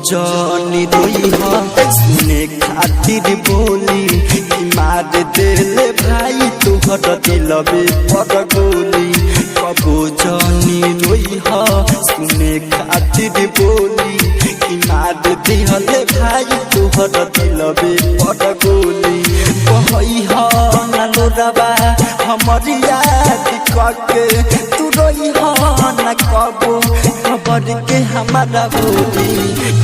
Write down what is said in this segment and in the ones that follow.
जानी रोई सुने खातिर बोली मार दिले भाई तुहर दिलबे पर गोली कबो जानी रोई सुने खातिर बोली मार दिले भाई तुहर दिलबे पर गोली कहई नालो रबा हमर याद करके तू रोई ना कबो खबर के हमारा बोली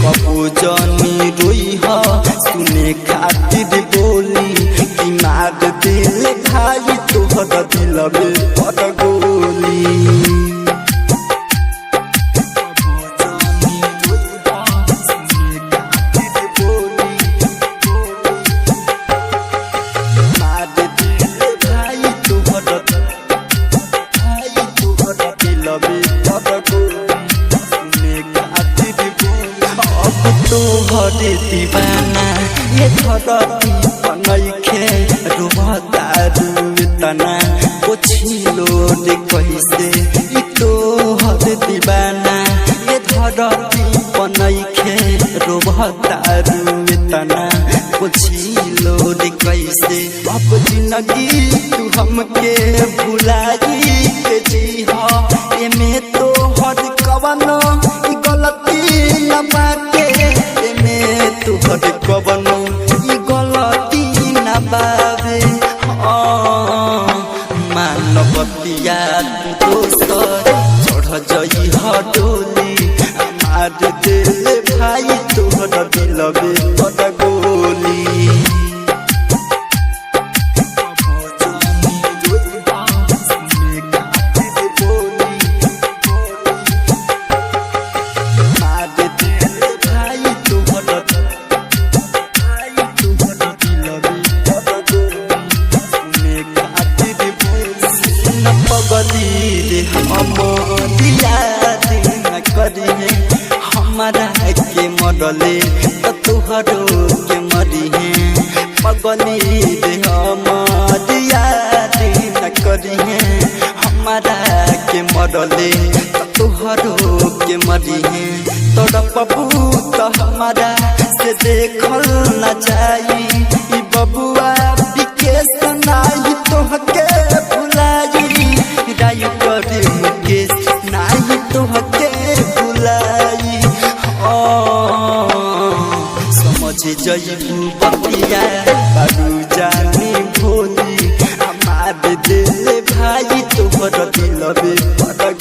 कबो जानी रोई सुने खातिर बोली कि मार दिल भाई तुहर दिलबे पर गोली तोहरे दीवाना ये धरती बनैखे रुबता रुतना पोछिलो रे कैसे ई तोहरे दीवाना ये धरती बनैखे रुबता रुतना पोछिलो रे कैसे अब जिंदगी तू हमके भुलाई के जीहा एमे तोहर कवनो गलती न बाटे तुहर कवनो ई गलती न बाबे मानवतिया दोसर चढ़ जई डोली मार दिल भाई तुहर दिलबे पर गोली हमारा के मरले तो तुहरो के मरी है पगली रे हमारिया न करी है हमारा के मरले तो तुहरो के मरी है तोरा पप्पू तो हमारा से देखल न जाई ई बबुआ विकेश नाही तोहके भुलाई रायु करे मुकेश नाही तोहके भुलाई समझ जइबू बतिया बाबू जानी भोली हमार दिल भाई तोहर दिलबे पर